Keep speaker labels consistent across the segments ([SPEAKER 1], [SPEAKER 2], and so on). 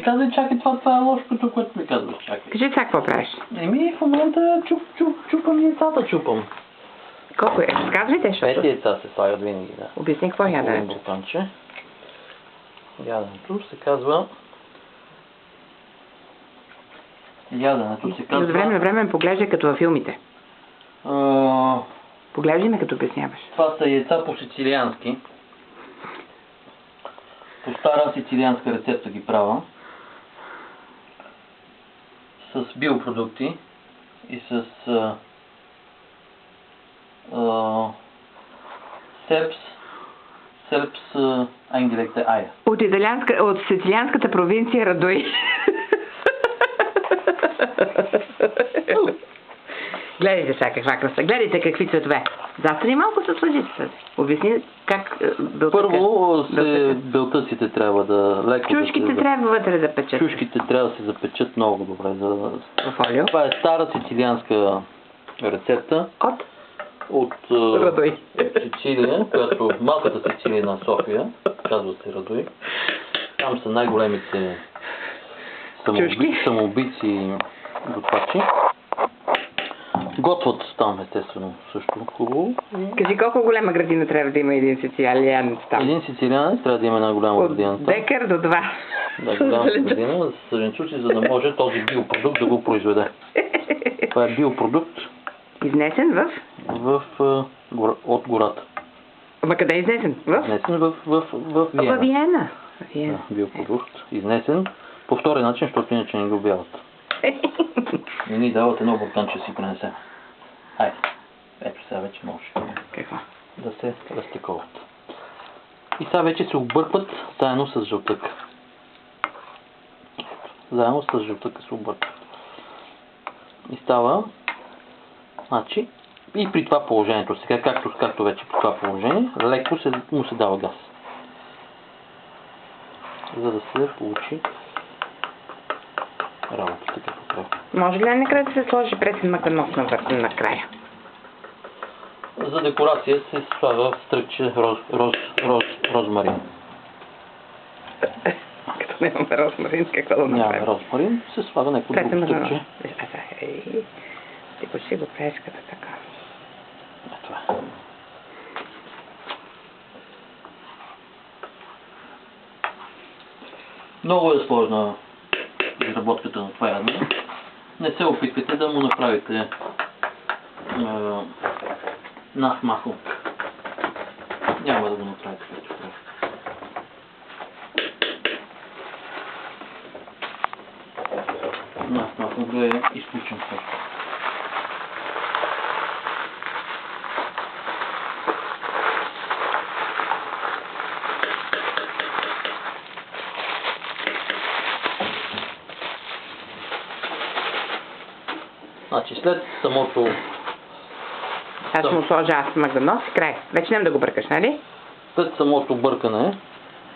[SPEAKER 1] Казвай, чакай, това е лошото, което ми казваш, чакай.
[SPEAKER 2] Кажи сега какво правиш.
[SPEAKER 1] В момента чупам яйцата, чупам.
[SPEAKER 2] Колко е? Казвайте, защото...
[SPEAKER 1] 5 яйца се слагат винаги, да.
[SPEAKER 2] Обясни какво е яденето.
[SPEAKER 1] Бурканче. Яденето се казва... Яденето се
[SPEAKER 2] И
[SPEAKER 1] казва...
[SPEAKER 2] от време на време поглеждай като във филмите. Поглеждай ме като обясняваш.
[SPEAKER 1] Това са яйца по сицилиански. По стара сицилианска рецепта ги правя. С биопродукти и с Сербс eingedekte eier.
[SPEAKER 2] От сицилианската провинция Радой. Гледайте сега каква краса. Гледайте какви цветове. Застани малко с лъжицата. Обясни как белтъка.
[SPEAKER 1] Първо белтъците трябва да леко
[SPEAKER 2] чушките трябва вътре да печат.
[SPEAKER 1] Чушките трябва да се запечат много добре.
[SPEAKER 2] Фолио.
[SPEAKER 1] Това е стара сицилианска рецепта. От
[SPEAKER 2] Радой.
[SPEAKER 1] Сицилия, която малката Сицилия на София, казва се Радой. Там са най-големите самоубийци и готвачи. Готват там, естествено, също хубаво.
[SPEAKER 2] Кажи колко голема градина трябва да има един сицилианец там?
[SPEAKER 1] Един сицилианец трябва да има една голяма градина.
[SPEAKER 2] От декар до 2.
[SPEAKER 1] Да, голяма градина, за зеленчуци, за да може този биопродукт да го произведе. Това е биопродукт.
[SPEAKER 2] Изнесен
[SPEAKER 1] от гората.
[SPEAKER 2] Ама къде е изнесен?
[SPEAKER 1] Изнесен в Виена.
[SPEAKER 2] В Виена.
[SPEAKER 1] Да, биопродукт. Изнесен по втори начин, защото иначе не го бяват. Не ни дават едно бурканче да си принесем. Хайде. Ето сега вече може.
[SPEAKER 2] Какво?
[SPEAKER 1] Да се разтиковат. И сега вече се объркват заедно с жълтъка. Заедно с жълтъка се объркват. И става, значи, и при това положението, сега както вече при това положение, леко му се дава газ. За да се получи работата като трябва.
[SPEAKER 2] Може ли накрая да се сложи пресен маканос накрая?
[SPEAKER 1] За декорация се слага стръкче розмарин.
[SPEAKER 2] Като нямаме розмарин, какво да направим?
[SPEAKER 1] Нямаме розмарин, се слага някакво друго стръкче.
[SPEAKER 2] Ти почти го правиш като така.
[SPEAKER 1] Това е. Много е сложна изработката на това ядене. Не се опитвайте да му направите насмахо. Няма да го направите както трябва. Насмахо да е изключен също. Значи след самото...
[SPEAKER 2] Аз ще му сложа аз маканос и край. Вече нема да го бъркаш, нали?
[SPEAKER 1] След самото бъркане,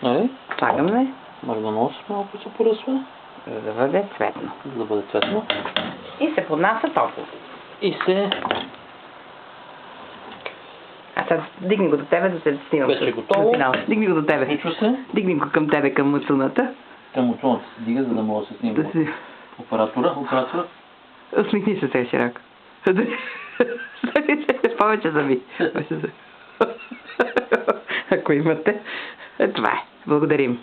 [SPEAKER 1] нали?
[SPEAKER 2] Слагаме.
[SPEAKER 1] Марганос малко се поръсва.
[SPEAKER 2] За да бъде цветно.
[SPEAKER 1] За да бъде цветно.
[SPEAKER 2] И се поднася топло.
[SPEAKER 1] И се...
[SPEAKER 2] А сега дигни го до тебе да се снимам.
[SPEAKER 1] Вече е готово.
[SPEAKER 2] Дигни го до тебе.
[SPEAKER 1] Случва се.
[SPEAKER 2] Дигни го към тебе, към муцуната.
[SPEAKER 1] Към муцуната се дига, за да мога да се снимам. Оператора.
[SPEAKER 2] Усмихни се сега широко. Повече зъби. Ако имате. Това е. Благодарим.